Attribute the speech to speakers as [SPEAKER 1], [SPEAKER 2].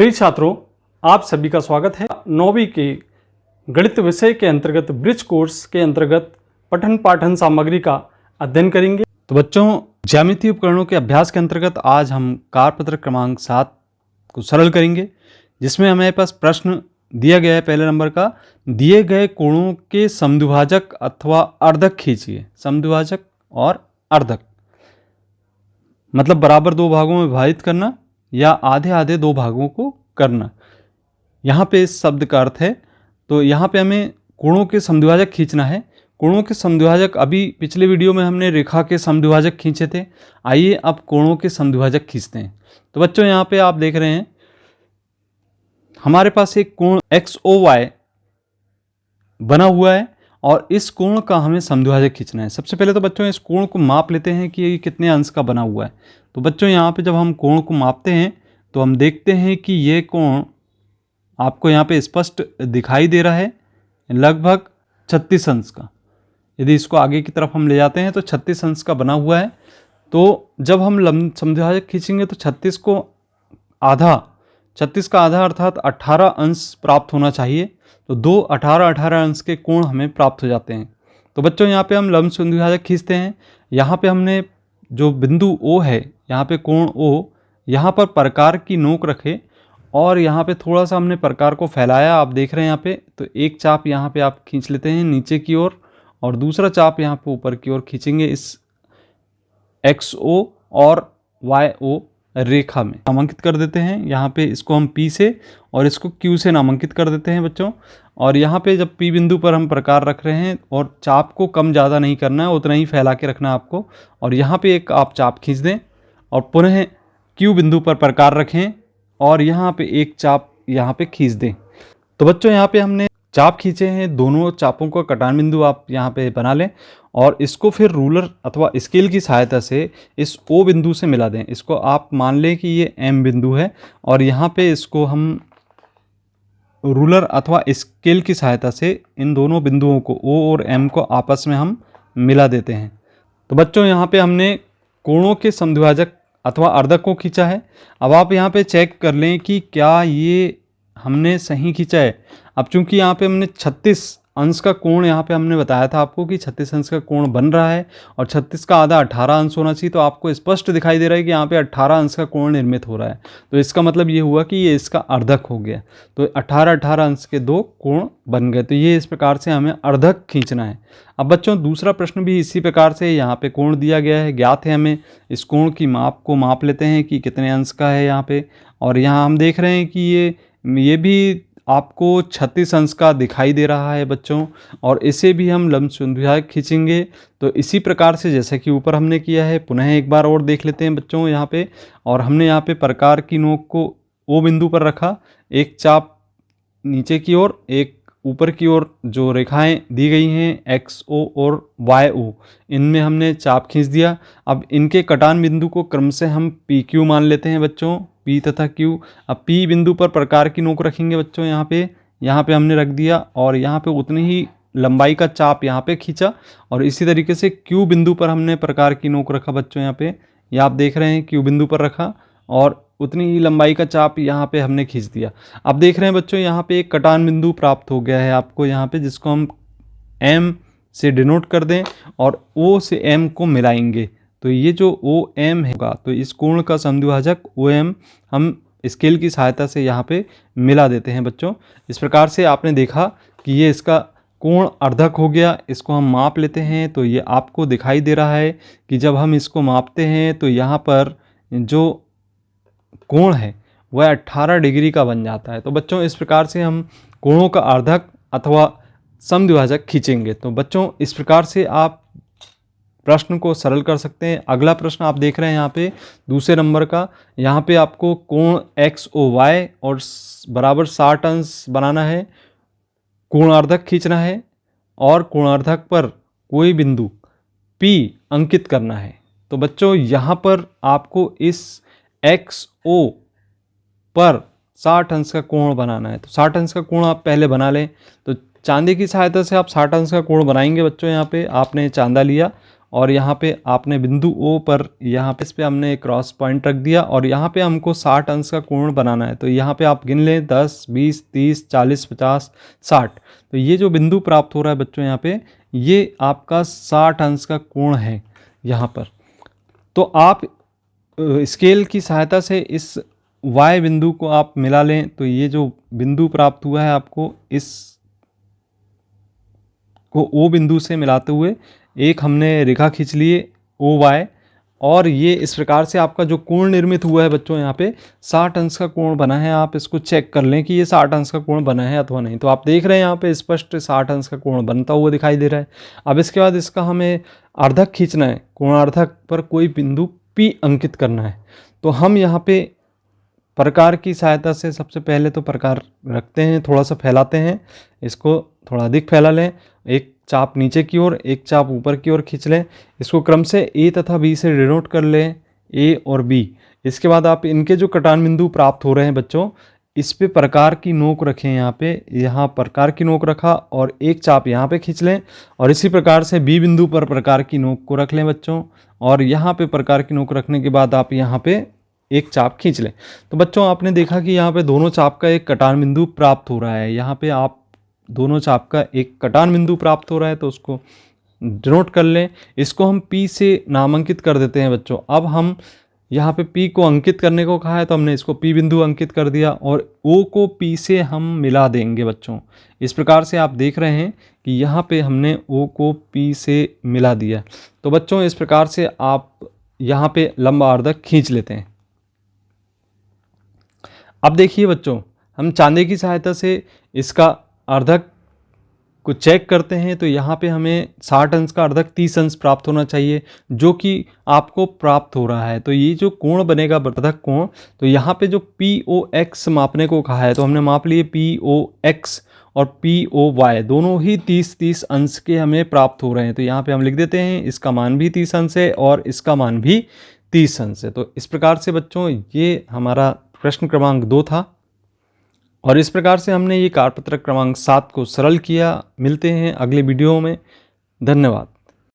[SPEAKER 1] प्रिय छात्रों, आप सभी का स्वागत है। 9वीं के गणित विषय के अंतर्गत ब्रिज कोर्स के अंतर्गत पठन पाठन सामग्री का अध्ययन करेंगे। तो बच्चों, ज्यामितीय उपकरणों के अभ्यास के अंतर्गत आज हम कार्यपत्र क्रमांक 7 को सरल करेंगे, जिसमें हमारे पास प्रश्न दिया गया है। पहले नंबर का, दिए गए कोणों के समद्विभाजक अथवा अर्धक खींचिए। समद्विभाजक और अर्धक मतलब बराबर दो भागों में विभाजित करना या आधे आधे दो भागों को करना। यहाँ पे इस शब्द का अर्थ है, तो यहाँ पे हमें कोणों के समद्विभाजक खींचना है। कोणों के समद्विभाजक, अभी पिछले वीडियो में हमने रेखा के समद्विभाजक खींचे थे। आइए अब कोणों के समद्विभाजक खींचते हैं। तो बच्चों, यहाँ पे आप देख रहे हैं हमारे पास एक कोण XOY बना हुआ है और इस कोण का हमें समद्विभाजक खींचना है। सबसे पहले तो बच्चों इस कोण को माप लेते हैं कि ये कितने अंश का बना हुआ है। तो बच्चों, यहाँ पे जब हम कोण को मापते हैं तो हम देखते हैं कि ये कोण आपको यहाँ पे स्पष्ट दिखाई दे रहा है, लगभग 36 अंश का। यदि इसको आगे की तरफ हम ले जाते हैं तो 36 अंश का बना हुआ है। तो जब हम समद्विभाजक खींचेंगे तो 36 का आधा अर्थात 18 अंश प्राप्त होना चाहिए। तो दो 18 अंश के कोण हमें प्राप्त हो जाते हैं। तो बच्चों, यहाँ पे हम लंब समद्विभाजक खींचते हैं। यहाँ पे हमने जो बिंदु O है, यहाँ पे कोण O, यहाँ पर प्रकार की नोक रखे और यहाँ पे थोड़ा सा हमने प्रकार को फैलाया। आप देख रहे हैं यहाँ पे, तो एक चाप यहाँ पे आप खींच लेते हैं नीचे की ओर और दूसरा चाप यहाँ पे ऊपर की ओर खींचेंगे इस XO और YO रेखा में नामांकित कर देते हैं। यहाँ पे इसको हम P से और इसको Q से नामांकित कर देते हैं बच्चों। और यहाँ पे जब P बिंदु पर हम प्रकार रख रहे हैं और चाप को कम ज़्यादा नहीं करना है, उतना ही फैला के रखना है आपको। और यहाँ पे एक आप चाप खींच दें और पुनः Q बिंदु पर प्रकार रखें और यहाँ पे एक चाप यहाँ पे खींच दें। तो बच्चों, यहाँ पे हमने चाप खींचे हैं, दोनों चापों का कटान बिंदु आप यहाँ पे बना लें और इसको फिर रूलर अथवा स्केल की सहायता से इस O बिंदु से मिला दें। इसको आप मान लें कि ये M बिंदु है और यहाँ पे इसको हम रूलर अथवा स्केल की सहायता से इन दोनों बिंदुओं को O और M को आपस में हम मिला देते हैं। तो बच्चों, यहाँ पे हमने कोणों के समद्विभाजक अथवा अर्धक को खींचा है। अब आप यहाँ पे चेक कर लें कि क्या ये हमने सही खींचा है। अब चूंकि यहाँ पे हमने 36 अंश का कोण यहाँ पे हमने बताया था आपको कि 36 अंश का कोण बन रहा है और 36 का आधा 18 अंश होना चाहिए। तो आपको स्पष्ट दिखाई दे रहा है कि यहाँ पे 18 अंश का कोण निर्मित हो रहा है। तो इसका मतलब ये हुआ कि ये इसका अर्धक हो गया। तो 18 अंश के दो कोण बन गए। तो ये इस प्रकार से हमें अर्धक खींचना है। अब बच्चों, दूसरा प्रश्न भी इसी प्रकार से, यहाँ पे कोण दिया गया है, ज्ञात है हमें। इस कोण की माप को माप लेते हैं कि कितने अंश का है यहाँ पे। और यहाँ हम देख रहे हैं कि ये भी आपको 36 अंश का दिखाई दे रहा है बच्चों। और इसे भी हम लंब समद्विभाजक खींचेंगे। तो इसी प्रकार से जैसे कि ऊपर हमने किया है, पुनः एक बार और देख लेते हैं बच्चों यहाँ पे। और हमने यहाँ पे प्रकार की नोक को O बिंदु पर रखा, एक चाप नीचे की ओर, एक ऊपर की ओर जो रेखाएं दी गई हैं XO और YO, इनमें हमने चाप खींच दिया। अब इनके कटान बिंदु को क्रम से हम PQ मान लेते हैं बच्चों, P तथा Q। अब P बिंदु पर प्रकार की नोक रखेंगे बच्चों, यहाँ पे हमने रख दिया और यहाँ पे उतनी ही लंबाई का चाप यहाँ पे खींचा। और इसी तरीके से Q बिंदु पर हमने प्रकार की नोक रखा बच्चों, यहाँ पे आप देख रहे हैं Q बिंदु पर रखा और उतनी ही लंबाई का चाप यहाँ पे हमने खींच दिया। अब देख रहे हैं बच्चों, यहाँ पे एक कटान बिंदु प्राप्त हो गया है आपको यहाँ पे, जिसको हम M से डिनोट कर दें और O से M को मिलाएंगे। तो ये जो OM होगा, तो इस कोण का समद्विभाजक OM हम स्केल की सहायता से यहाँ पे मिला देते हैं बच्चों। इस प्रकार से आपने देखा कि ये इसका कोण अर्धक हो गया। इसको हम माप लेते हैं तो ये आपको दिखाई दे रहा है कि जब हम इसको मापते हैं तो यहाँ पर जो कोण है वह 18 डिग्री का बन जाता है। तो बच्चों, इस प्रकार से हम कोणों का अर्धक अथवा समद्विभाजक खींचेंगे। तो बच्चों, इस प्रकार से आप प्रश्न को सरल कर सकते हैं। अगला प्रश्न आप देख रहे हैं यहाँ पे दूसरे नंबर का। यहाँ पे आपको कोण XOY और बराबर 60 अंश बनाना है, कोणार्धक खींचना है और कोणार्धक पर कोई बिंदु P अंकित करना है। तो बच्चों, यहाँ पर आपको इस XO पर 60 अंश का कोण बनाना है। तो 60 अंश का कोण आप पहले बना लें। तो चांदी की सहायता से आप 60 अंश का कोण बनाएंगे बच्चों। यहाँ पे आपने चांदा लिया और यहाँ पे आपने बिंदु ओ पर यहाँ पे इस पे हमने एक क्रॉस पॉइंट रख दिया और यहाँ पे हमको 60 अंश का कोण बनाना है। तो यहाँ पे आप गिन लें 10, 20, 30, 40, 50, 60। तो ये जो बिंदु प्राप्त हो रहा है बच्चों यहाँ पे, ये आपका 60 अंश का कोण है यहाँ पर। तो आप स्केल की सहायता से इस y बिंदु को आप मिला लें, तो ये जो बिंदु प्राप्त हुआ है आपको, इस को O बिंदु से मिलाते हुए एक हमने रेखा खींच लिए OY, और ये इस प्रकार से आपका जो कोण निर्मित हुआ है बच्चों यहाँ पे 60 अंश का कोण बना है। आप इसको चेक कर लें कि ये 60 अंश का कोण बना है अथवा नहीं। तो आप देख रहे हैं यहाँ पे स्पष्ट 60 अंश का कोण बनता हुआ दिखाई दे रहा है। अब इसके बाद इसका हमें अर्धक खींचना है, कोणार्धक पर कोई बिंदु P अंकित करना है। तो हम यहाँ पे प्रकार की सहायता से सबसे पहले तो प्रकार रखते हैं, थोड़ा सा फैलाते हैं, इसको थोड़ा अधिक फैला लें, एक चाप नीचे की ओर, एक चाप ऊपर की ओर खींच लें। इसको क्रम से A तथा B से डिनोट कर लें, A और B। इसके बाद आप इनके जो कटान बिंदु प्राप्त हो रहे हैं बच्चों, इस पे प्रकार की नोक रखें। यहाँ पे यहाँ प्रकार की नोक रखा और एक चाप यहाँ पे खींच लें, और इसी प्रकार से B बिंदु पर प्रकार की नोक को रख लें बच्चों, और यहाँ पे प्रकार की नोक रखने के बाद आप यहाँ पे एक चाप खींच लें। तो बच्चों आपने देखा कि यहाँ पे दोनों चाप का एक कटान बिंदु प्राप्त हो रहा है। यहाँ पे आप दोनों चाप का एक कटान बिंदु प्राप्त हो रहा है, तो उसको डिनोट कर लें। इसको हम P से नामांकित कर देते हैं बच्चों। अब हम यहाँ पे P को अंकित करने को कहा है, तो हमने इसको P बिंदु अंकित कर दिया, और O को P से हम मिला देंगे बच्चों। इस प्रकार से आप देख रहे हैं कि यहाँ पे हमने O को P से मिला दिया। तो बच्चों इस प्रकार से आप यहाँ पे लंब आर्धक खींच लेते हैं। अब देखिए बच्चों, हम चांदे की सहायता से इसका अर्धक को चेक करते हैं। तो यहाँ पे हमें 60 अंश का अर्धक 30 अंश प्राप्त होना चाहिए, जो कि आपको प्राप्त हो रहा है। तो ये जो कोण बनेगा अर्धक कोण, तो यहाँ पे जो POX मापने को कहा है, तो हमने माप लिए POX और POY दोनों ही 30-30 अंश के हमें प्राप्त हो रहे हैं। तो यहाँ पे हम लिख देते हैं इसका मान भी 30 अंश है और इसका मान भी 30 अंश है। तो इस प्रकार से बच्चों ये हमारा प्रश्न क्रमांक 2 था, और इस प्रकार से हमने ये कार्यपत्रक क्रमांक 7 को सरल किया। मिलते हैं अगले वीडियो में। धन्यवाद।